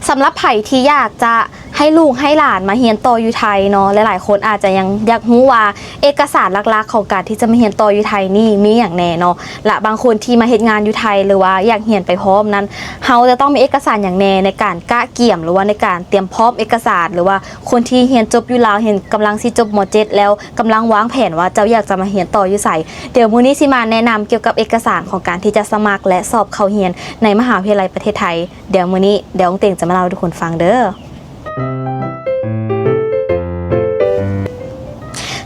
สำหรับไผ่ที่อยากจะให้ลูกให้หลานมาเรียนต่ออยู่ไทยเนาะหลายๆคนอาจจะยังอยากรู้ว่าเอกสารหลักๆของการที่จะมาเรียนต่ออยู่ไทยนี่มีอย่างแน่เนาะและบางคนที่มาเฮ็ดงานอยู่ไทยหรือว่าอยากเรียนไปพร้อมนั้นเฮาจะต้องมีเอกสารอย่างแน่ในการกะเกี่ยมหรือว่าในการเตรียมพร้อมเอกสารหรือว่าคนที่เรียนจบอยู่ลาวเรียนกำลังสิจบม.7 แล้วกำลังวางแผนว่าเจ้าอยากจะมาเรียนต่ออยู่ไสเดี๋ยวมื้อนี้สิมาแนะนำเกี่ยวกับเอกสารของการที่จะสมัครและสอบเข้าเรียนในมหาวิทยาลัยประเทศไทยเดี๋ยวมื้อนี้เดี๋ยวองเต่งจะมาเล่าให้ทุกคนฟังเด้อ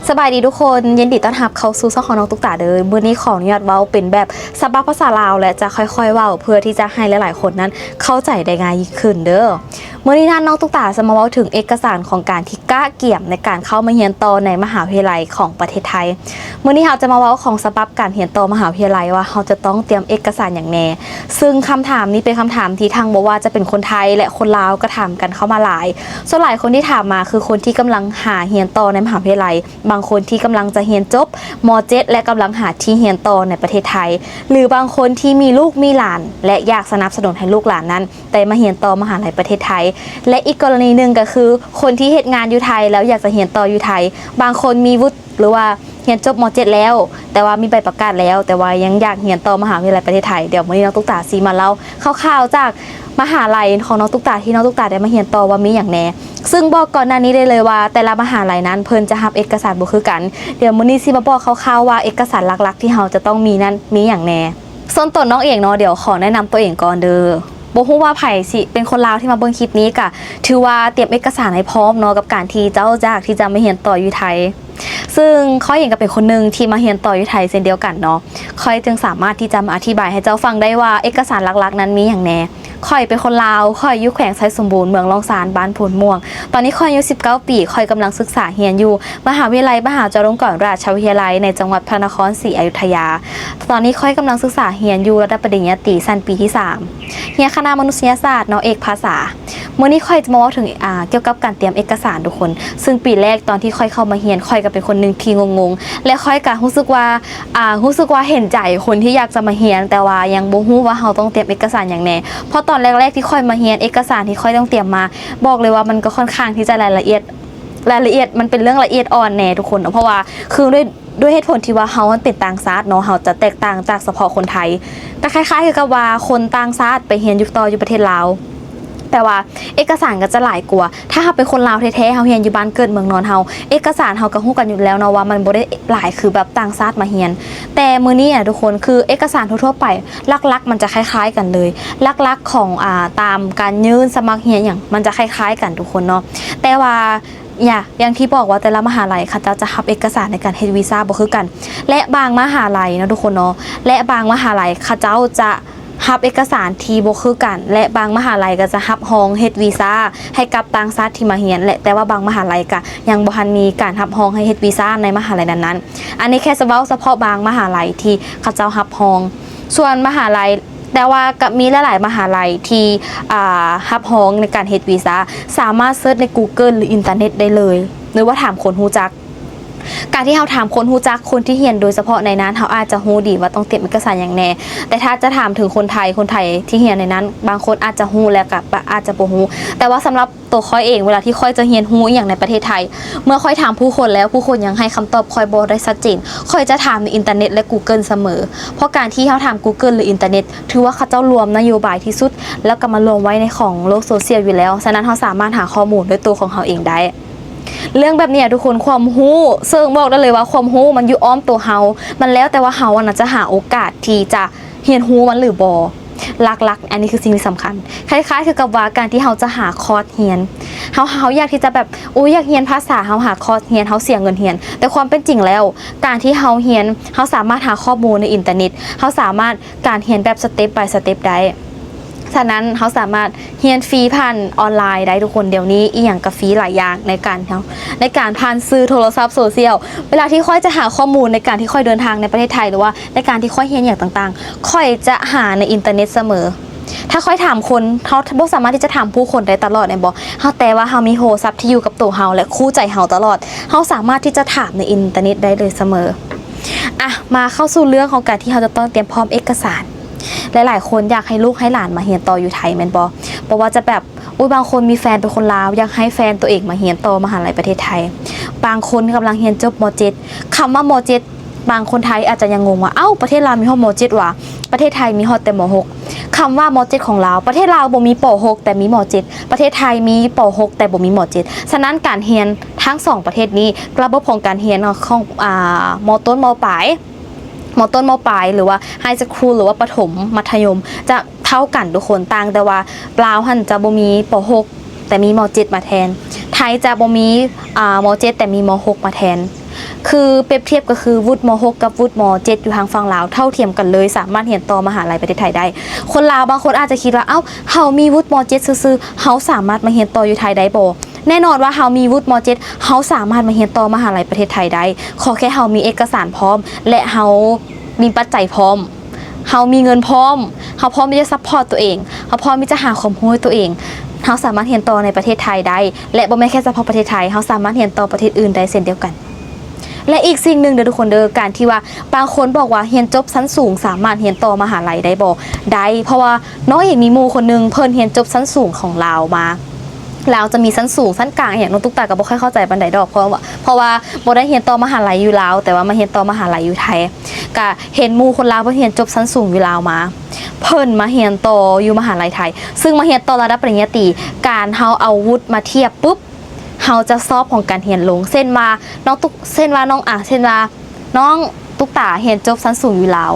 สบายดีทุกคนยินดีต้อนรับเข้าสู่ช่องของน้องตุ๊กตาเด้อมื้อนี้ขออนุญาตเว้าเป็นแบบฉบับภาษาลาวและจะค่อยๆเว้าเพื่อที่จะให้หลายๆคนนั้นเข้าใจได้ง่ายยิ่งขึ้นเด้อมื้อนี้น้องตุ๊กตาจะมาเว้าถึงเอกสารของการที่กะเกี่ยมในการเข้ามาเรียนต่อในมหาวิทยาลัยของประเทศไทยมื้อนี้เราจะมาเว้าของฉบับการเรียนต่อมหาวิทยาลัยว่าเราจะต้องเตรียมเอกสารอย่างแน่ซึ่งคำถามนี้เป็นคำถามที่ทางบ่ว่าจะเป็นคนไทยและคนลาวก็ถามกันเข้ามาหลายส่วนหลายคนที่ถามมาคือคนที่กำลังหาเรียนต่อในมหาวิทยาลัยบางคนที่กำลังจะเรียนจบม.7 และกำลังหาที่เรียนต่อในประเทศไทยหรือบางคนที่มีลูกมีหลานและอยากสนับสนุนให้ลูกหลานนั้นได้มาเรียนต่อมหาวิทยาลัยประเทศไทยและอีกกรณีหนึ่งก็คือคนที่เฮ็ดงานอยู่ไทยแล้วอยากจะเรียนต่ออยู่ไทยบางคนมีวุฒิหรือว่าเรียนจบม.7 แล้วแต่ว่ามีใบประกาศแล้วแต่ว่ายังอยากเรียนต่อมหาวิทยาลัยประเทศไทยเดี๋ยวมื้อนี้น้องตุ๊กตาสิมาเล่าคร่าวๆจากมหาลัยของน้องตุ๊กตาที่น้องตุ๊กตาได้มาเรียนต่อว่ามีอย่างแน่ซึ่งบอกก่อนหน้านี้ได้เลยว่าแต่ละมหาลัยนั้นเพิ่นจะรับเอกสารบ่คือกันเดี๋ยวมื้อนี้สิมาบอกคร่าวๆว่าเอกสารหลักๆที่เราจะต้องมีนั้นมีอย่างแน่ส่วนตัวน้องเองเนาะเดี๋ยวขอแนะนำตัวเองก่อนเด้อบ่ฮู้ว่าไผสิเป็นคนลาวที่มาเบิ่งคลิปนี้ก็ถือว่าเตรียมเอกสารให้พร้อมเนาะกับการที่เจ้าอยากที่จะมาเรียนต่ออยู่ไทยซึ่งข้อยเองก็เป็นคนนึงที่มาเรียนต่ออยู่ไทยเช่นเดียวกันเนาะข้อยจึงสามารถที่จะมาอธิบายให้เจ้าฟังได้ว่าเอกสารหลักๆนั้นมีอย่างแน่ข้อยเป็นคนลาวข้อยอยู่แขวงไซสมบูรณ์เมืองลองซานบ้านโพนม่วงตอนนี้ข้อยอายุ19 ปีข้อยกำลังศึกษาเรียนอยู่มหาวิทยาลัยมหาจุฬาลงกรณราชวิทยาลัยในจังหวัดพระนครศรีอยุธยาตอนนี้ข้อยกำลังศึกษาเรียนอยู่ระดับปริญญาตรีชั้นปีที่3เรียนคณะมนุษยศาสตร์เนาะเอกภาษามื้อนี้ข้อยจะมาเว้าถึงเกี่ยวกับการเตรียมเอกสารทุกคนซึ่งปีแรกตอนที่ข้อยเข้ามาเรียนข้อยก็เป็นคนนึงที่งงๆและข้อยก็รู้สึกว่าเห็นใจคนที่อยากจะมาเรียนแต่ว่ายังบ่ฮู้ว่าเราต้องเตรียมเอกสารอย่างแน่เพราะตอนแรกๆที่ข้อยมาเรียนเอกสารที่ข้อยต้องเตรียมมาบอกเลยว่ามันก็ค่อนข้างที่จะรายละเอียดมันเป็นเรื่องละเอียดอ่อนแน่ทุกคนเพราะว่าคือด้วยเหตุผลที่ว่าเฮาเป็นต่างชาติเนาะเฮาจะแตกต่างจากเฉพาะคนไทยก็คล้ายๆกับว่าคนต่างชาติไปเรียนอยู่ต่ออยู่ประเทศลาวแต่ว่าเอกสารก็จะหลายกว่าถ้าเฮาเป็นคนลาวแท้ๆเฮาเรียนอยู่บ้านเกิดเมืองนอนเฮาเอกสารเฮาก็ฮู้กันอยู่แล้วเนาะว่ามันบ่ได้หลายคือแบบต่างชาติมาเรียนแต่มื้อนี้ทุกคนคือเอกสารทั่วๆไปหลักๆมันจะคล้ายๆกันเลยหลักๆของตามการยื่นสมัครเรียนอย่างมันจะคล้ายๆกันทุกคนเนาะแต่ว่าอย่างที่บอกว่าแต่ละมหาลัยค่ะจะรับเอกสารในการเฮ็ดวีซ่าบ่คือกันและบางมหาลัยนะทุกคนเนาะและบางมหาลัยเขาเจ้าจะรับเอกสารที่บ่คือกันและบางมหาลัยก็จะรับรองเฮ็ดวีซ่าให้กับต่างชาติที่มาเรียนและแต่ว่าบางมหาลัยก็ยังบ่ทันมีการรับรองให้เฮ็ดวีซ่าในมหาลัยนั้นๆอันนี้แค่เฉพาะบางมหาลัยที่เขาเจ้ารับรองส่วนมหาลัยแต่ว่าก็มีหลายๆมหาลัยที่รับรองในการเฮ็ดวีซ่าสามารถเสิร์ชใน Google หรืออินเทอร์เน็ตได้เลยหรือว่าถามคนรู้จักการที่เราถามคนรู้จักคนที่เรียนโดยเฉพาะในนั้นเขาอาจจะรู้ดีว่าต้องเตรียมเอกสารอย่างแน่แต่ถ้าจะถามถึงคนไทยที่เรียนในนั้นบางคนอาจจะรู้แล้วก็อาจจะบ่รู้แต่ว่าสำหรับตัวค่อยเองเวลาที่ค่อยจะเรียนรู้อย่างในประเทศไทยเมื่อค่อยถามผู้คนแล้วผู้คนยังให้คำตอบค่อยบ่ได้ชัดเจนค่อยจะถามในอินเทอร์เน็ตและ Google เสมอเพราะการที่เราถาม Google หรืออินเทอร์เน็ตถือว่าเขาเจ้ารวมนโยบายที่สุดแล้วก็มารวมไว้ในของโลกโซเชียลอยู่แล้วฉะนั้นเราสามารถหาข้อมูลด้วยตัวของเราเองได้เรื่องแบบนี้ทุกคนความรู้ซึ่งบอกได้เลยว่าความรู้มันอยู่อ้อมตัวเฮามันแล้วแต่ว่าเฮาจะหาโอกาสที่จะเรียนรู้มันหรือบ่หลักๆอันนี้คือสิ่งที่สำคัญคล้ายๆคือกับว่าการที่เฮาจะหาคอร์สเรียนเฮาอยากที่จะแบบอยากเรียนภาษาเฮาหาคอร์สเรียนเฮาเสียเงินเรียนแต่ความเป็นจริงแล้วการที่เฮาเรียนเฮาสามารถหาข้อมูลในอินเทอร์เน็ตเฮาสามารถการเรียนแบบสเต็ป by สเต็ปได้ฉะนั้นเขาสามารถเรียนฟรีผ่านออนไลน์ได้ทุกคนเดี๋ยวนี้อีหยังก็ฟรีหลายอย่างในการผ่านสื่อโทรศัพท์โซเชียลเวลาที่ค่อยจะหาข้อมูลในการที่ค่อยเดินทางในประเทศไทยหรือว่าในการที่ค่อยเรียนอย่างต่างๆค่อยจะหาในอินเทอร์เน็ตเสมอถ้าค่อยถามคนเขาบ่สามารถที่จะถามผู้คนได้ตลอดในบ่เฮาแต่ว่าเฮามีโทรศัพท์ที่อยู่กับตัวเฮาและคู่ใจเฮาตลอดเฮาสามารถที่จะถามในอินเทอร์เน็ตได้เลยเสมอมาเข้าสู่เรื่องของการที่เฮาจะต้องเตรียมพร้อมเอกสารหลายๆคนอยากให้ลูกให้หลานมาเรียนต่ออยู่ไทยแม่นบ่ว่าจะแบบ บางคนมีแฟนเป็นคนลาวอยากให้แฟนตัวเองมาเรียนต่อมหาลัยประเทศไทยบางคนกำลังเรียนจบม.7 คำว่าม.7 บางคนไทยอาจจะยังงงว่าประเทศลาวมีฮอดม.7 ว่ะประเทศไทยมีฮอดแต่ม.6 คำว่าม.7 ของลาวประเทศลาวบ่มีป.6 แต่มีม.7 ประเทศไทยมีป.6 แต่บ่มีม.7 ฉะนั้นการเรียนทั้ง2ประเทศนี้ระบบของการเรียนของม.ต้นม.ปลายหรือว่าไฮสคูลหรือว่าประถมมัธยมจะเท่ากันทุกคนต่างแต่ว่าลาวหันจะบ่มีป.6 แต่มีม.7 มาแทนไทยจะบ่มีม.7 แต่มีม.6 มาแทนคือเปรียบเทียบก็คือวุฒิม.6 กับวุฒิม.7 อยู่ทางฝั่งลาวเท่าเทียมกันเลยสามารถเรียนต่อมหาลัยประเทศไทยได้คนลาวบางคนอาจจะคิดว่าเฮามีวุฒิม.7 ซื่อๆเฮาสามารถมาเรียนต่ออยู่ไทยได้บ่แน่นอนว่าเฮามีวุฒิม.7 เฮาสามารถมาเรียนต่อมหาลัยประเทศไทยได้ขอแค่เฮามีเอกสารพร้อมและเฮามีปัจจัยพร้อมเฮามีเงินพร้อมเฮาพร้อมที่จะซัพพอร์ตตัวเองเฮาพร้อมที่จะหาความรู้ให้ตัวเองเฮาสามารถเรียนต่อในประเทศไทยได้และบ่แม่นแค่เฉพาะประเทศไทยเฮาสามารถเรียนต่อประเทศอื่นได้เช่นเดียวกันและอีกสิ่งหนึ่งเด้อทุกคนเด้อการที่ว่าบางคนบอกว่าเรียนจบชั้นสูงสามารถเรียนต่อมหาลัยได้บ่ได้เพราะว่าน้องเอกมีหมู่คนนึงเพิ่นเรียนจบชั้นสูงของลาวมาลาวจะมีชั้นสูงชั้นกลางอย่างน้องตุ๊กตาก็บ่ค่อยเข้าใจปานใดดอกเพราะว่าบ่ได้เรียนต่อมหาลัยอยู่ลาวแต่ว่ามาเรียนต่อมหาลัยอยู่ไทยก็เห็นหมู่คนลาวเพิ่นเรียนจบชั้นสูงอยู่ลาวมาเพิ่นมาเรียนต่ออยู่มหาลัยไทยซึ่งมาเรียนต่อระดับปริญญาตรีการเฮาเอาวุฒิมาเทียบปุ๊บเฮาจะสอบของการเรียนลงเช่นว่าน้องตุ๊กตาเรียนจบชั้นสูงอยู่ลาว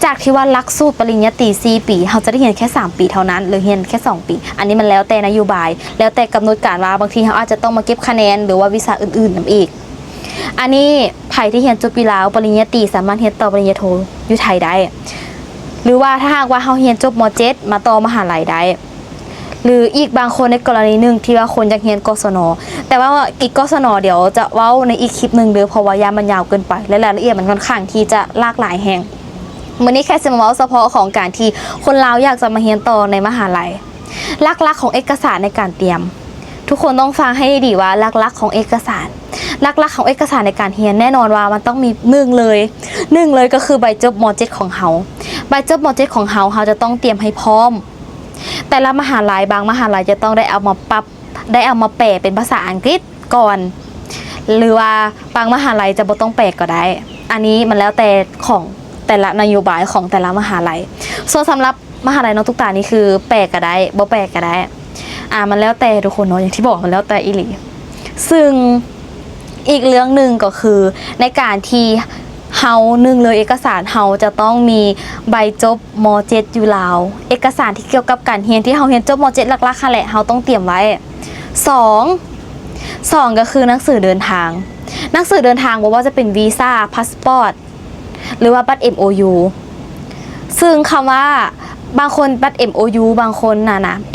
จากที่ว่าหลักสูตรปริญญาตรี4ปีเฮาจะได้เรียนแค่3ปีเท่านั้นหรือเรียนแค่2ปีอันนี้มันแล้วแต่นโยบายแล้วแต่กำหนดการว่าบางทีเฮาอาจจะต้องมาเก็บคะแนนหรือว่าวิชาอื่นๆนำอีกอันนี้ไผที่เรียนจบอยู่ลาวปริญญาตรีสามารถเรียนต่อปริญญาโทอยู่ไทยได้หรือว่าถ้าหากว่าเฮาเรียนจบม.7 มาต่อมหาลัยได้หรืออีกบางคนในกรณีหนึ่งที่ว่าคนอยากเรียนกศนแต่ว่าอีกกศนเดี๋ยวจะเว้าในอีกคลิปนึงเด้อเพราะว่ายามมันยาวเกินไปและรายละเอียดมันค่อนข้างที่จะหลากหลายแห่งมื้อนี้แค่จะมาเว้าเฉพาะของการที่คนลาวอยากจะมาเรียนต่อในมหาลัยหลักๆของเอกสารในการเตรียมทุกคนต้องฟังให้ดีว่าหลักๆของเอกสารหลักๆของเอกสารในการเรียนแน่นอนว่ามันต้องมีหนึ่งเลยก็คือใบจบม.7 ของเฮาใบจบม.7 ของเฮาจะต้องเตรียมให้พร้อมแต่ละมหาลัยบางมหาลัยจะต้องได้เอามาแปลเป็นภาษาอังกฤษก่อนหรือว่าบางมหาลัยจะบ่ต้องแปลก็ได้อันนี้มันแล้วแต่ของแต่ละนโยบายของแต่ละมหาลัยส่วนสำหรับมหาลัยน้องตุ๊กตานี่คือแปลก็ได้บ่แปลก็ได้มันแล้วแต่ทุกคนเนาะอย่างที่บอกมันแล้วแต่อีหลีซึ่งอีกเรื่องหนึ่งก็คือในการที่เฮาหนึ่งเลยเอกสารเฮาจะต้องมีใบจบม.7 อยู่ลาวเอกสารที่เกี่ยวกับการเรียนที่เฮาเรียนจบม.7 หลักๆค่ะแหละเฮาต้องเตรียมไว้2ก็คือหนังสือเดินทางบ่ว่าจะเป็นวีซ่าพาสปอร์ตหรือว่าบัตร MOU ซึ่งคำว่าบางคนบัตร MOU บางคน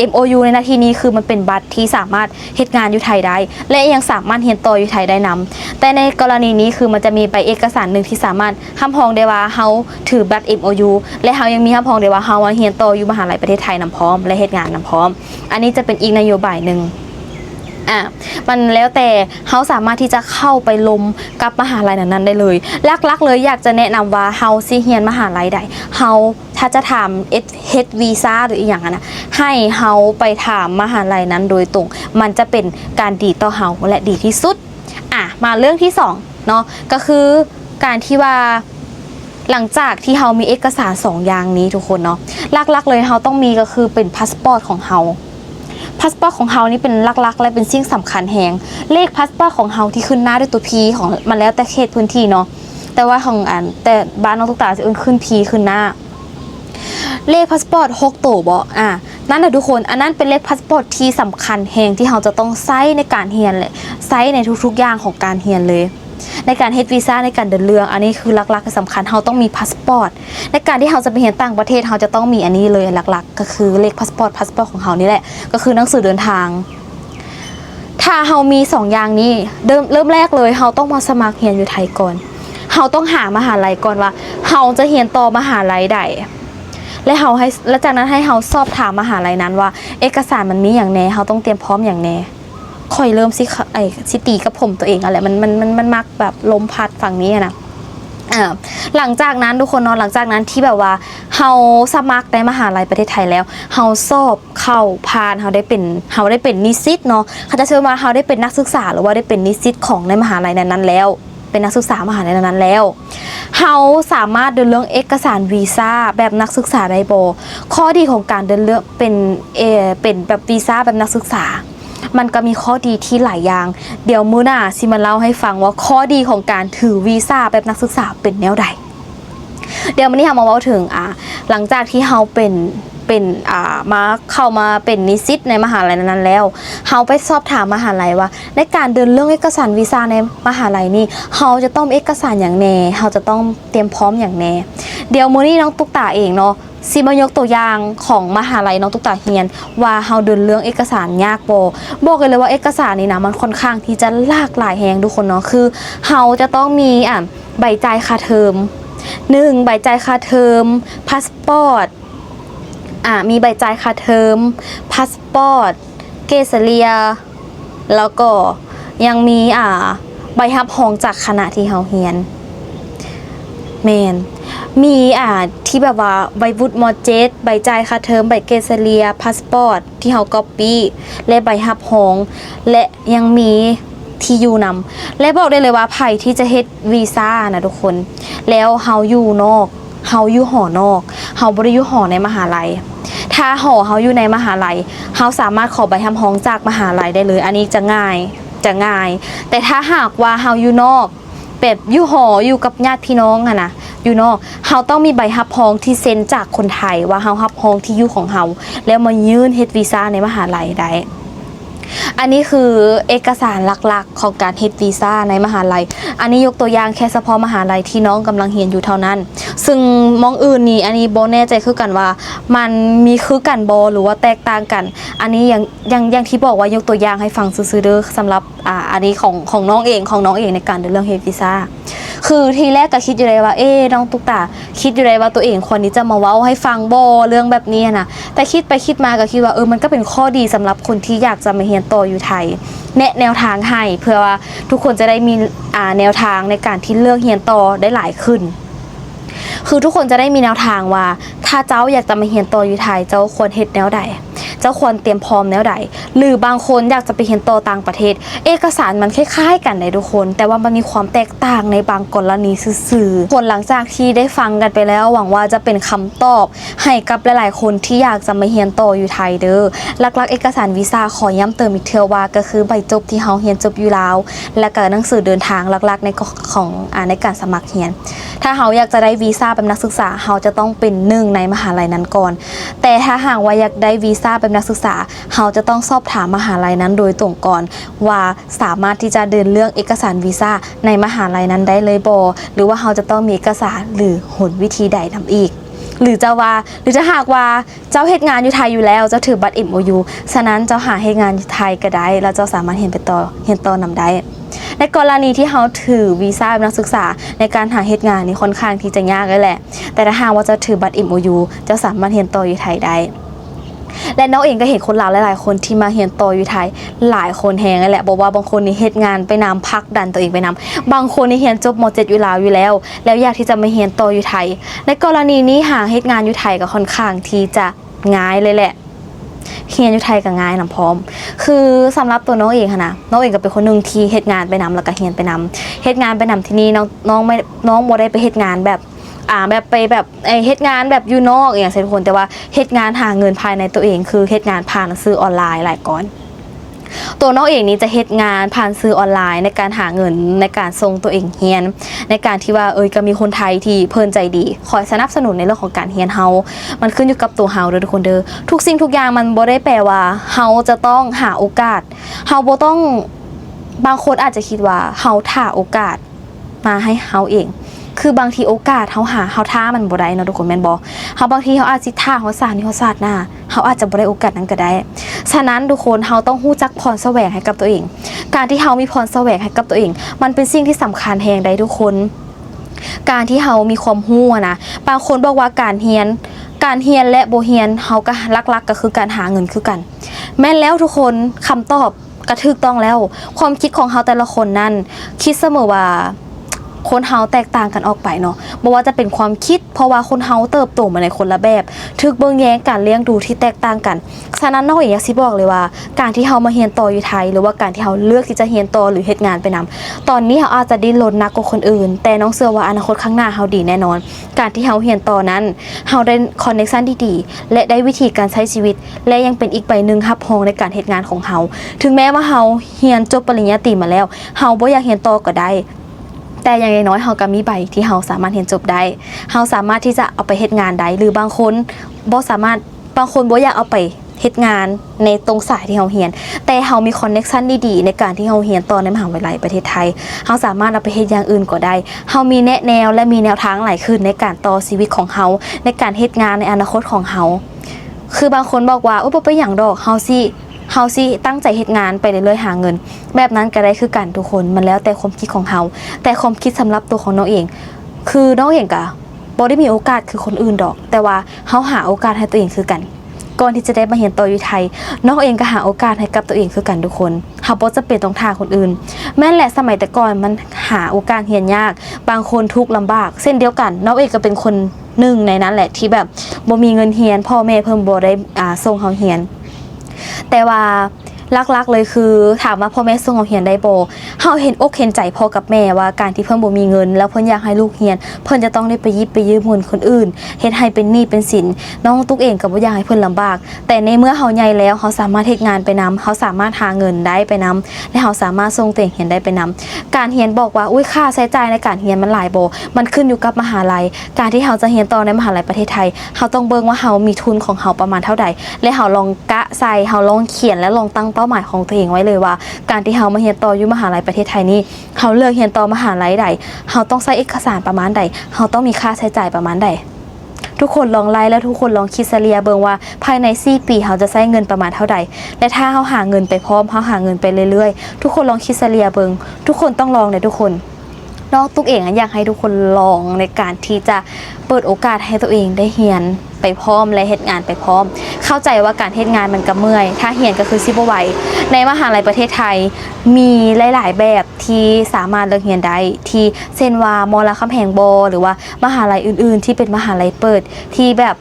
MOU ในนาทีนี้คือมันเป็นบัตรที่สามารถเฮ็ดงานอยู่ไทยได้และยังสามารถเรียนต่ออยู่ไทยได้นำแต่ในกรณีนี้คือมันจะมีใบเอกสารหนึ่งที่สามารถห้ามพองได้ว่าเฮาถือบัตร MOU และเฮายังมีห้ามพองได้ว่าเฮาเรียนต่ออยู่มหาลัยประเทศไทยนำพร้อมและเฮ็ดงานนำพร้อมอันนี้จะเป็นอีกนโยบายนึงมันแล้วแต่เฮาสามารถที่จะเข้าไปลมกับมหาลัยนั้นๆได้เลยหลักๆเลยอยากจะแนะนำว่าเฮาสิเรียนมหาลัยใดเฮาถ้าจะถามเฮ็ดวีซ่าหรืออีกอย่างนะให้เฮาไปถามมหาลัยนั้นโดยตรงมันจะเป็นการดีต่อเฮาและดีที่สุดมาเรื่องที่2เนาะก็คือการที่ว่าหลังจากที่เฮามีเอกสาร2อย่างนี้ทุกคนเนาะหลักๆเลยเฮาต้องมีก็คือเป็นพาสปอร์ตของเฮาพาสปอร์ตของเฮานี่เป็นหลักๆและเป็นสิ่งสำคัญแฮงเลขพาสปอร์ตของเฮาที่ขึ้นหน้าด้วยตัว P ของมันแล้วแต่เขตพื้นที่เนาะแต่ว่าของแต่บ้านน้องตุ๊กตาจะขึ้น P ขึ้นหน้าเลขพาสปอร์ต6ตัวบ่นั่นแหละทุกคนอันนั้นเป็นเลขพาสปอร์ตที่สำคัญแฮงที่เฮาจะต้องใช้ในการเรียนเลยใช้ในทุกๆอย่างของการเรียนเลยในการเฮ็ดวีซ่าในการเดินเรื่องอันนี้คือหลักๆสำคัญเฮาต้องมีพาสปอร์ตในการที่เฮาจะไปเรียนต่างประเทศเฮาจะต้องมีอันนี้เลยหลักๆก็คือเลขพาสปอร์ตของเฮานี่แหละก็คือหนังสือเดินทางถ้าเฮามี2อย่างนี้เริ่มแรกเลยเฮาต้องมาสมัครเรียนอยู่ไทยก่อนเฮาต้องหามหาลัยก่อนว่าเฮาจะเรียนต่อมหาลัยใดและจากนั้นให้เฮาสอบถามมหาลัยนั้นว่าเอกสารมันมีอย่างแน่เฮาต้องเตรียมพร้อมอย่างแน่ค่อยเริ่มสิตีกับผมตัวเองอะไรมันมักแบบลมพัดฝั่งนี้นะ หลังจากนั้นทุกคนเนาะหลังจากนั้นที่แบบว่าเฮาสมัครในมหาลัยประเทศไทยแล้วเฮาสอบเข้าผ่านเฮาได้เป็นนิสิตเนาะเขาจะเชื่อว่าเฮาได้เป็นนักศึกษาหรือว่าได้เป็นนิสิตของในมหาลัยนั้นๆแล้วเป็นนักศึกษามหาลัยนั้นๆแล้วเฮาสามารถเดินเรื่องเอกสารวีซ่าแบบนักศึกษาได้บ่ข้อดีของการเดินเรื่องเป็นแบบวีซ่าแบบนักศึกษามันก็มีข้อดีที่หลายอย่างเดี๋ยวมื้อหน้าสิมาเล่าให้ฟังว่าข้อดีของการถือวีซ่าแบบนักศึกษาเป็นแนวใดเดี๋ยววันนี้เรามาเว้าถึงหลังจากที่เฮาเป็นมาเข้ามาเป็นนิสิตในมหาลัยนั้นแล้วเฮาไปสอบถามมหาลัยว่าในการเดินเรื่องเอกสารวีซ่าในมหาลัยนี่เฮาจะต้องเอกสารอย่างแน่เฮาจะต้องเตรียมพร้อมอย่างแน่เดี๋ยวมื้อนี้น้องตุ๊กตาเองเนาะสิมายกตัวอย่างของมหาลัยน้องตุ๊กตาเฮียนว่าเฮาเดินเรื่องเอกสารยากบ่บอกเลยว่าเอกสารนี่นะมันค่อนข้างที่จะหลากหลายแฮงทุกคนเนาะคือเฮาจะต้องมีใบจ่ายค่าเทอม1ใบจ่ายค่าเทอมพาสปอร์ตมีใบจ่ายค่าเทอมพาสปอร์ตเกษเรียแล้วก็ยังมีใบรับรองจากคณะที่เฮาเรียนแม่นมีที่แบบว่าใบวุฒิม.7ใบจ่ายค่าเทอมใบเกษเรียพาสปอร์ตที่เฮาก๊อปปี้และใบรับรองและยังมีที่อยู่นำและบอกได้เลยว่าไผที่จะเฮ็ดวีซ่านะทุกคนแล้วเฮาอยู่นอกเฮาอยู่หอนอกเฮาบ่ได้อยู่หอในมหาลัยถ้าหอเฮาอยู่ในมหาลัยเฮาสามารถขอใบรับรองจากมหาลัยได้เลยอันนี้จะง่ายแต่ถ้าหากว่าเฮาอยู่นอกแบบอยู่หออยู่กับญาติพี่น้องนะอยู่นอกเฮาต้องมีใบรับรองที่เซ็นจากคนไทยว่าเฮารับรองที่อยู่ของเฮาแล้วมายื่นเฮ็ดวีซ่าในมหาลัยได้อันนี้คือเอกสารหลักๆของการเฮ็ดวีซ่าในมหาลัยอันนี้ยกตัวอย่างแค่เฉพาะมหาลัยที่น้องกำลังเรียนอยู่เท่านั้นซึ่งมองอื่นนี่อันนี้บ่แน่ใจคือกันว่ามันมีคือกันบ่หรือว่าแตกต่างกันอันนี้ยังที่บอกว่ายกตัวอย่างให้ฟังซื่อๆเด้อสำหรับอันนี้ของน้องเองในการเดินเรื่องเฮ็ดวีซ่าคือทีแรกก็คิดอยู่เลยว่าน้องตุ๊กตาคิดอยู่เลยว่าตัวเองควรที่จะมาเว้าให้ฟังบ่เรื่องแบบนี้นะแต่คิดไปคิดมาก็คิดว่ามันก็เป็นข้อดีสำหรับคนที่อยากจะมาเรียนต่ออยู่ไทยแนวทางให้เพื่อว่าทุกคนจะได้มีแนวทางในการที่เลือกเรียนต่อได้หลายขึ้นคือทุกคนจะได้มีแนวทางว่าถ้าเจ้าอยากจะมาเรียนต่ออยู่ไทยเจ้าควรเฮ็ดแนวใดเจ้าควรเตรียมพร้อมแนวใดหรือบางคนอยากจะไปเรียนต่อต่างประเทศเอกสารมันคล้ายๆกันเลยทุกคนแต่ว่ามันมีความแตกต่างในบางกรณีซื่อๆคนหลังจากที่ได้ฟังกันไปแล้วหวังว่าจะเป็นคำตอบให้กับหลายๆคนที่อยากจะมาเรียนต่ออยู่ไทยเด้อหลักๆเอกสารวีซ่าขอย้ำเติมอีกเทื่อว่าก็คือใบจบที่เฮาเรียนจบอยู่แล้วและก็หนังสือเดินทางหลักๆในการสมัครเรียนถ้าเฮาอยากจะได้วีซ่าเป็นนักศึกษาเฮาจะต้องเป็น1ในมหาลัยนั้นก่อนแต่ถ้าหากว่าอยากได้วีซ่าเป็นนักศึกษาเฮาจะต้องสอบถามมหาลัยนั้นโดยตรงก่อนว่าสามารถที่จะเดินเรื่องเอกสารวีซ่าในมหาลัยนั้นได้เลยบ่หรือว่าเฮาจะต้องมีเอกสารหรือหนวิธีใดนำอีกหรือจะหากว่าเจ้าเฮ็ดงานอยู่ไทยอยู่แล้วเจ้าถือบัตร MOU ฉะนั้นเจ้าหาเฮ็ดงานอยู่ไทยก็ได้แล้วเจ้าสามารถเรียนต่อนำได้ในกรณีที่เฮาถือวีซ่าเป็นนักศึกษาในการหาเฮ็ดงานนี่ค่อนข้างที่จะยากเลยแหละแต่ถ้าหากว่าจะถือบัตร MOU จะสามารถเรียนต่ออยู่ไทยได้และน้องเองก็เห็นคนลาวหลายๆคนที่มาเรียนต่ออยู่ไทยหลายคนแฮงนั่นแหละบอกว่าบางคนนี่เฮ็ดงานไปนำพักดันตัวเองไปนำบางคนนี่เรียนจบม.7 อยู่ลาวอยู่แล้วอยากที่จะมาเรียนต่ออยู่ไทยในกรณีนี้หาเฮ็ดงานอยู่ไทยก็ค่อนข้างที่จะง่ายเลยแหละเรียนอยู่ไทยก็ง่ายนำพร้อมคือสำหรับตัวน้องเองนะน้องเองก็เป็นคนนึงที่เฮ็ดงานไปนำแล้วก็เรียนไปนำเฮ็ดงานไปนำที่นี่น้องบ่ได้ไปเฮ็ดงานแบบไปแบบเฮ็ดงานแบบอยู่นอกอย่างเช่นทุกคนแต่ว่าเฮ็ดงานหาเงินภายในตัวเองคือเฮ็ดงานผ่านซื้อออนไลน์หลายก่อนตัวน้องเองนี้จะเฮ็ดงานผ่านซื้อออนไลน์ในการหาเงินในการส่งตัวเองเรียนในการที่ว่าก็มีคนไทยที่เพิ่นใจดีคอยสนับสนุนในเรื่องของการเรียนเฮามันขึ้นอยู่กับตัวเฮาเด้อทุกคนเด้อทุกสิ่งทุกอย่างมันบ่ได้แปลว่าเฮาจะต้องหาโอกาสเฮาบ่ต้องบางคนอาจจะคิดว่าเฮาท่าโอกาสมาให้เฮาเองคือบางทีโอกาสเฮาท่ามันบ่ได้เนาะทุกคนแม่นบ่เฮาบางทีเฮาอาจสิท่าเฮาสาดนี่เฮาสาดหน้าเฮาอาจจะบ่ได้โอกาสนั้นก็ได้ฉะนั้นทุกคนเฮาต้องรู้จักพรแสวงให้กับตัวเองการที่เฮามีพรแสวงให้กับตัวเองมันเป็นสิ่งที่สำคัญแฮงได้ทุกคนการที่เฮามีความรู้นะบางคนบอกว่าการเรียนและบ่เรียนเฮาก็หลักๆก็คือการหาเงินคือกันแม่นแล้วทุกคนคำตอบก็ถูกต้องแล้วความคิดของเฮาแต่ละคนนั้นคิดเสมอว่า คนเฮาแตกต่างกันออกไปเนาะบ่ว่าจะเป็นความคิดเพราะว่าคนเฮาเติบโตมาในคนละแบบถึกเบิ่งแย้งการเลี้ยงดูที่แตกต่างกันฉะนั้นน้องเองอยากสิบอกเลยว่าการที่เฮามาเรียนต่ออยู่ไทยหรือว่าการที่เฮาเลือกที่จะเรียนต่อหรือเฮ็ดงานไปนำตอนนี้เฮาอาจจะดิ้นรนหนักกว่าคนอื่นแต่น้องเชื่อว่าอนาคตข้างหน้าเฮาดีแน่นอนการที่เฮาเรียนต่อนั้นเฮาได้คอนเนคชั่นที่ดีและได้วิธีการใช้ชีวิตและยังเป็นอีกใบหนึงรับรองในการเฮ็ดงานของเฮาถึงแม้ว่าเฮาเรียนจบปริญญาตรีมาแล้วเฮาบ่อยากเรียนต่อก็ได้แต่อย่างน้อยเฮาก็มีใบที่เฮาสามารถเรียนจบได้เฮาสามารถที่จะเอาไปเฮ็ดงานได้หรือบางคนบ่สามารถบางคนบ่อยากเอาไปเฮ็ดงานในตรงสายที่เฮาเรียนแต่เฮามีคอนเนคชั่นดีๆในการที่เฮาเรียนต่อในมหาวิทยาลัยประเทศไทยเฮาสามารถเอาไปเฮ็ดอย่างอื่นก็ได้เฮามีแนวและมีแนวทางหลายขึ้นในการต่อชีวิตของเฮาในการเฮ็ดงานในอนาคตของเฮาคือบางคนบอกว่าโอ้บ่เป็นหยังดอกเฮาสิตั้งใจเฮ็ดงานไปเรื่อยๆหาเงินแบบนั้นก็ได้คือกันทุกคนมันแล้วแต่ความคิดของเฮาแต่ความคิดสำหรับตัวของน้องเองคือน้องเองก็บ่ได้มีโอกาสคือคนอื่นดอกแต่ว่าเฮาหาโอกาสให้ตัวเองคือกันก่อนที่จะได้มาเรียนต่ออยู่ไทยน้องเองก็หาโอกาสให้กับตัวเองคือกันทุกคนเฮาบ่จำเป็นต้องท่าคนอื่นแม้แหละสมัยแต่ก่อนมันหาโอกาสเรียนยากบางคนทุกข์ลำบากเช่นเดียวกันน้องเองก็เป็นคนหนึ่งในนั้นแหละที่แบบบ่มีเงินเรียนพ่อแม่เพิ่นบ่ได้ส่งเฮาเรียนแต่ว่าลักๆเลยคือถามว่าพ่อแม่ส่งเฮาเรียนได้บ่เฮาเห็นอกเห็นใจพ่อกับแม่ว่าการที่เพิ่นบ่มีเงินแล้วเพิ่นอยากให้ลูกเรียนเพิ่นจะต้องได้ไปหยิบไปยืมเงินคนอื่นเฮ็ดให้เป็นหนี้เป็นสินน้องตุ๊กเองก็บ่อยากให้เพิ่นลำบากแต่ในเมื่อเฮาใหญ่แล้วเฮาสามารถเฮ็ดงานไปนำเฮาสามารถหาเงินได้ไปนำและเฮาสามารถส่งตัวเองเรียนได้ไปนำการเรียนบอกว่าอุ้ยค่าใช้จ่ายในการเรียนมันหลายบ่มันขึ้นอยู่กับมหาลัยการที่เฮาจะเรียนต่อในมหาลัยประเทศไทยเฮาต้องเบิ่งว่าเฮามีทุนของเฮาประมาณเท่าใดและเฮาลองกะใส่เฮาลองเขียนและลองตั้งเป้าหมายของตัวเองไว้เลยว่าการที่เฮามาเรียนต่ออยู่มหาลัยประเทศไทยนี้เฮาเลือกเรียนต่อมหาลัยใดเฮาต้องใช้เอกสารประมาณใดเฮาต้องมีค่าใช้จ่ายประมาณใดทุกคนลองไล่แล้วทุกคนลองคิดเฉลี่ยเบิ่งว่าภายใน4ปีเฮาจะใช้เงินประมาณเท่าใดและถ้าเฮาหาเงินไปพร้อมเฮาหาเงินไปเรื่อยๆทุกคนลองคิดเฉลี่ยเบิ่งทุกคนต้องลองเลยทุกคนน้องตุ๊กเองอยากให้ทุกคนลองในการที่จะเปิดโอกาสให้ตัวเองได้เรียนไปพร้อมและเฮ็ดงานไปพร้อมเข้าใจว่าการเฮ็ดงานมันก็เมื่อยถ้าเรียนก็คือสิบ่ไหวในมหาลัยประเทศไทยมีหลายๆแบบที่สามารถเลือกเรียนได้ที่เช่นว่ามอลำคำแหงบ่หรือว่ามหาลัยอื่นๆที่เป็นมหาลัยเปิดที่แบบ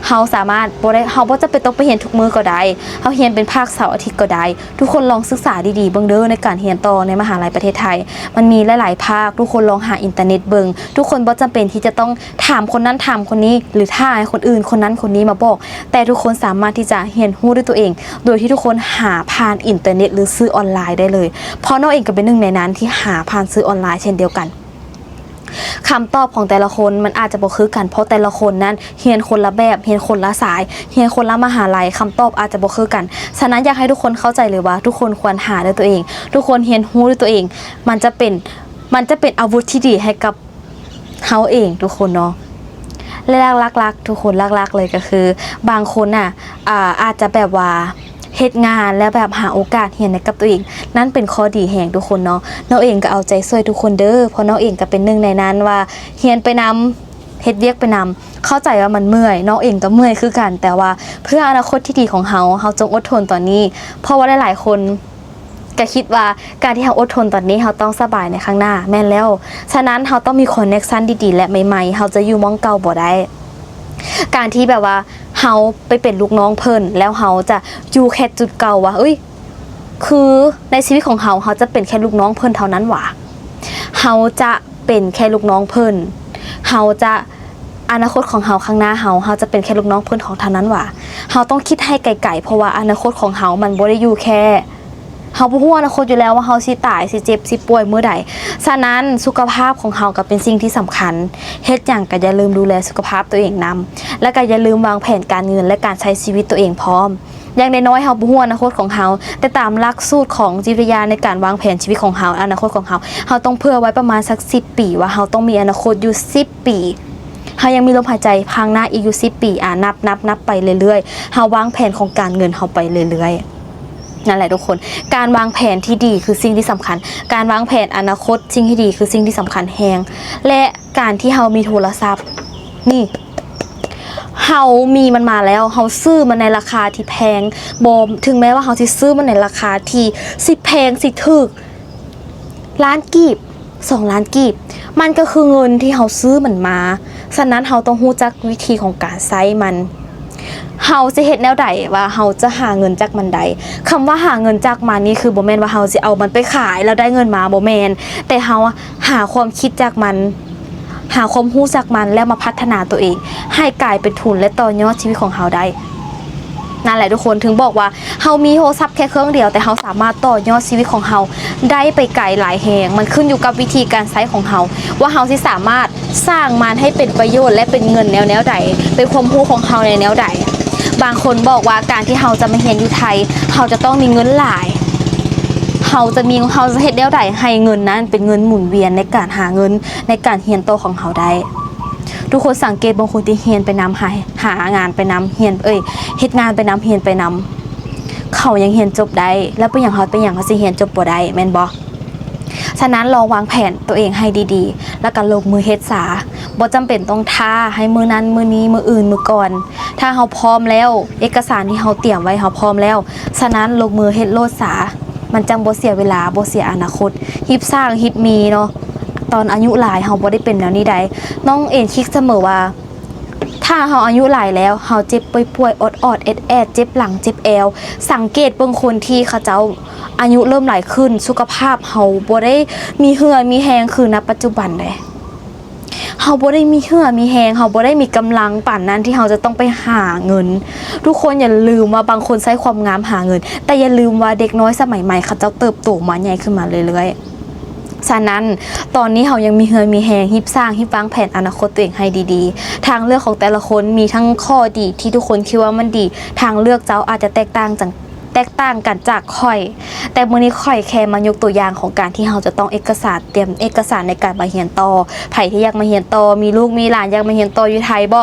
เฮาสามารถบ่ได้เฮาบ่จำเป็นต้องไปเรียนทุกมื้อก็ได้เฮาเรียนเป็นภาคเสาร์อาทิตย์ก็ได้ทุกคนลองศึกษาดีๆเบิ่งเด้อในการเรียนต่อในมหาลัยประเทศไทยมันมีหลายๆภาคทุกคนลองหาอินเทอร์เน็ตเบิ่งทุกคนบ่จำเป็นที่จะต้องถามคนนั้นถามคนนี้หรือท่าให้คนอื่นคนนั้นคนนี้มาบอกแต่ทุกคนสามารถที่จะเรียนรู้ด้วยตัวเองโดยที่ทุกคนหาผ่านอินเทอร์เน็ตหรือซื้อออนไลน์ได้เลยเพราะน้องเองก็เป็นหนึ่งในนั้นที่หาผ่านซื้อออนไลน์เช่นเดียวกันคำตอบของแต่ละคนมันอาจจะบ่คือกันเพราะแต่ละคนนั้นเรียนคนละแบบเรียนคนละสายเรียนคนละมหาลัยคำตอบอาจจะบ่คือกันฉะนั้นอยากให้ทุกคนเข้าใจเลยว่าทุกคนควรหาด้วยตัวเองทุกคนเรียนรู้ด้วยตัวเองมันจะเป็นอาวุธที่ดีให้กับเฮาเองทุกคนเนาะและลักๆทุกคนลักๆเลยก็คือบางคนน่ะอาจจะแบบว่าเฮ็ดงานแล้วแบบหาโอกาสเรียนให้กับตัวเองนั่นเป็นข้อดีแห่งทุกคนเนาะน้องเองก็เอาใจช่วยทุกคนเด้อเพราะน้องเองก็เป็นหนึ่งในนั้นว่าเรียนไปนำเฮ็ดเวียกไปนำเข้าใจว่ามันเมื่อยน้องเองก็เมื่อยคือกันแต่ว่าเพื่ออนาคตที่ดีของเฮาจงอดทนตอนนี้เพราะว่าหลายๆคนก็คิดว่าการที่เฮาอดทนตอนนี้เฮาต้องสบายในข้างหน้าแม่นแล้วฉะนั้นเฮาต้องมีคอนเนคชั่นดีๆและใหม่ๆเฮาจะอยู่มองเก่าบ่ได้การที่แบบว่าเฮาไปเป็นลูกน้องเพิ่นแล้วเฮาจะอยู่แค่จุดเก่าว่าเอ้ยคือในชีวิตของเฮาจะเป็นแค่ลูกน้องเพิ่นเท่านั้นหว่าเฮาจะเป็นแค่ลูกน้องเพิ่นเฮาจะอนาคตของเฮาข้างหน้าเฮาจะเป็นแค่ลูกน้องเพิ่นของเท่านั้นหว่าเฮาต้องคิดให้ไกลๆเพราะว่าอนาคตของเฮามันบ่ได้อยู่แค่เฮาบ่ฮู้อนาคตอยู่แล้วว่าเฮาสิตายสิเจ็บสิป่วยมื้อใดฉะนั้นสุขภาพของเฮาก็เป็นสิ่งที่สำคัญเฮ็ดหยังก็อย่าลืมดูแลสุขภาพตัวเองนำและก็อย่าลืมวางแผนการเงินและการใช้ชีวิตตัวเองพร้อมอย่างน้อยๆเฮาบ่ฮู้อนาคตของเฮาแต่ตามหลักสูตรของจิตวิทยาในการวางแผนชีวิตของเฮาอนาคตของเฮาต้องเผื่อไว้ประมาณสัก10ปีว่าเฮาต้องมีอนาคตอยู่10ปีเฮายังมีลมหายใจข้างหน้าอีกอยู่10ปีนับไปเรื่อยๆเฮาวางแผนของการเงินเฮาไปเรื่อยๆนั่นแหละทุกคนการวางแผนที่ดีคือสิ่งที่สำคัญการวางแผนอนาคตสิ่งที่ดีคือสิ่งที่สำคัญแฮงและการที่เฮามีโทรศัพท์นี่เฮามีมันมาแล้วเฮาซื้อมันในราคาที่แพงบ่ถึงแม้ว่าเฮาสิซื้อมันในราคาที่สิแพงสิถูกล้านกีบ 2 ล้านกีบมันก็คือเงินที่เฮาซื้อมันมาฉะนั้นเฮาต้องรู้จักวิธีของการใช้มันเฮาจะเฮ็ดแนวใดว่าเฮาจะหาเงินจากมันใดคำว่าหาเงินจากมันนี่คือบ่แม่นว่าเฮาสิเอามันไปขายแล้วได้เงินมาบ่แม่นแต่เฮาหาความคิดจากมันหาความรู้จากมันแล้วมาพัฒนาตัวเองให้กลายเป็นทุนและต่อยอดชีวิตของเฮาได้นั่นแหละทุกคนถึงบอกว่าเฮามีโทรศัพท์แค่เครื่องเดียวแต่เฮาสามารถต่อยอดชีวิตของเฮาได้ไปไกลหลายแห่งมันขึ้นอยู่กับวิธีการใช้ของเฮาว่าเฮาสิสามารถสร้างมันให้เป็นประโยชน์และเป็นเงินแนวใดเป็นความรู้ของเฮาในแนวใดบางคนบอกว่าการที่เฮาจะมาเรียนอยู่ไทยเฮาจะต้องมีเงินหลายเฮาจะเฮ็ดแนวใดให้เงินนั้นเป็นเงินหมุนเวียนในการหาเงินในการเรียนโตของเฮาได้ทุกคนสังเกตบางคนที่เรียนไปนำหางานไปนำเรียนเฮ็ดงานไปนำเรียนไปนำเขายังเรียนจบได้แล้วเป็นอย่างเขาสิเรียนจบบ่ได้แม่นบ่ฉะนั้นลองวางแผนตัวเองให้ดีๆแล้วก็ลงมือเฮ็ดซะบ่จำเป็นต้องท่าให้มื้อนั้นมื้อนี้มื้ออื่นมื้อก่อนถ้าเฮาพร้อมแล้วเอกสารที่เฮาเตรียมไว้เฮาพร้อมแล้วฉะนั้นลงมือเฮ็ดโลดซะมันจังบ่เสียเวลาบ่เสียอนาคตฮิบสร้างฮิบมีเนาะตอนอายุหลายเฮาบ่ได้เป็นแนวนี้ใดน้องเอ็นคิดเสมอว่าถ้าเฮาอายุหลายแล้วเฮาเจ็บป่วยอดๆแอดๆเจ็บหลังเจ็บแอวสังเกตเบิ่งคนที่เขาเจ้าอายุเริ่มหลายขึ้นสุขภาพเฮาบ่ได้มีเหือมีแฮงคือณปัจจุบันเด้เฮาบ่ได้มีเหือมีแฮงเฮาบ่ได้มีกำลังปานนั้นที่เฮาจะต้องไปหาเงินทุกคนอย่าลืมว่าบางคนใช้ความงามหาเงินแต่อย่าลืมว่าเด็กน้อยสมัยใหม่เขาเจ้าเติบโตมาใหญ่ขึ้นมาเรื่อยๆฉะนั้นตอนนี้เฮายังมีเหือมีแฮงฮิบสร้างฮิบวางแผนอนาคตตัวเองให้ดีๆทางเลือกของแต่ละคนมีทั้งข้อดีที่ทุกคนคิดว่ามันดีทางเลือกเจ้าอาจจะแตกต่างกันจากค่อยแต่มื้อนี้ค่อยแค่มายกตัวอย่างของการที่เฮาจะต้องเตรียมเอกสารในการมาเรียนต่อไผที่อยากมาเรียนต่อมีลูกมีหลานอยากมาเรียนต่ออยู่ไทยบ่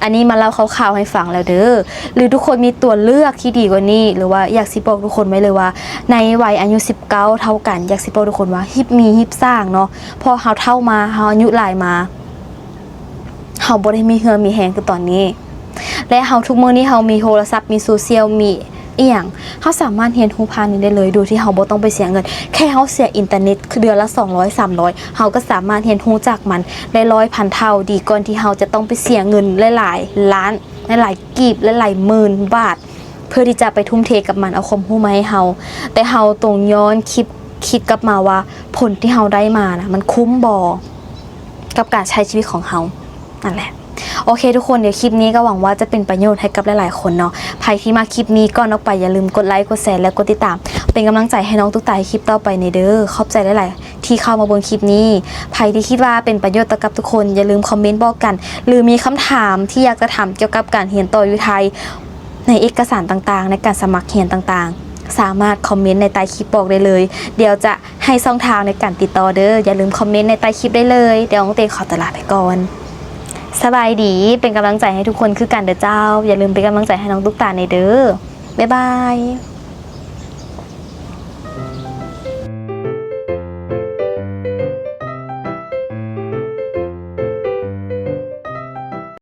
อันนี้มาเล่าคร่าวๆให้ฟังแล้วเด้อหรือทุกคนมีตัวเลือกที่ดีกว่านี้หรือว่าอยากสิบอกทุกคนไว้เลยว่าในวัยอายุ19เท่ากันอยากสิบอกทุกคนว่าฮิบมีฮิบสร้างเนาะพอเฮาเท่ามาเฮาอายุหลายมาเฮาบ่ได้มีเหือมีแฮงคือตอนนี้และเฮาทุกมื้อนี้เฮามีโทรศัพท์มีโซเชียลมีอีหยังเฮาสามารถเรียนรู้ผ่านนี้ได้เลยโดยที่เฮาบ่ต้องไปเสียเงินแค่เฮาเสียอินเทอร์เน็ตคือเดือนละ200 300เฮาก็สามารถเรียนรู้จากมันได้100,000เท่าดีก่อนที่เฮาจะต้องไปเสียเงินหลายๆล้านหลายๆกีบหลายๆหมื่นบาทเพื่อที่จะไปทุ่มเทกับมันเอาความรู้มาให้เฮาแต่เฮาต้องย้อนคิดกลับมาว่าผลที่เฮาได้มานะมันคุ้มบ่กับการใช้ชีวิตของเฮานั่นแหละโอเคทุกคนเดี๋ยวคลิปนี้ก็หวังว่าจะเป็นประโยชน์ให้กับหลายๆคนเนาะใครที่มาคลิปนี้ก่อนออกไปอย่าลืมกดไลค์กดแชร์และกดติดตามเป็นกำลังใจให้น้องตุ๊กตาคลิปต่อไปในเด้อขอบใจหลายๆที่เข้ามาเบิ่งคลิปนี้ใครที่คิดว่าเป็นประโยชน์ต่อกับทุกคนอย่าลืมคอมเมนต์บอกกันหรือมีคำถามที่อยากจะถามเกี่ยวกับการเรียนต่ออยู่ไทยในเอกสารต่างๆในการสมัครเรียนต่างๆสามารถคอมเมนต์ในใต้คลิปบอกได้เลยเดี๋ยวจะให้ช่องทางในการติดต่อเด้ออย่าลืมคอมเมนต์ในใต้คลิปได้เลยเดี๋ยวน้องเตขอตวลาไปก่อนสบายดีเป็นกำลังใจให้ทุกคนคือกันเด้อเจ้าอย่าลืมเป็นกำลังใจให้น้องตุ๊กตาในเด้อบ๊ายบาย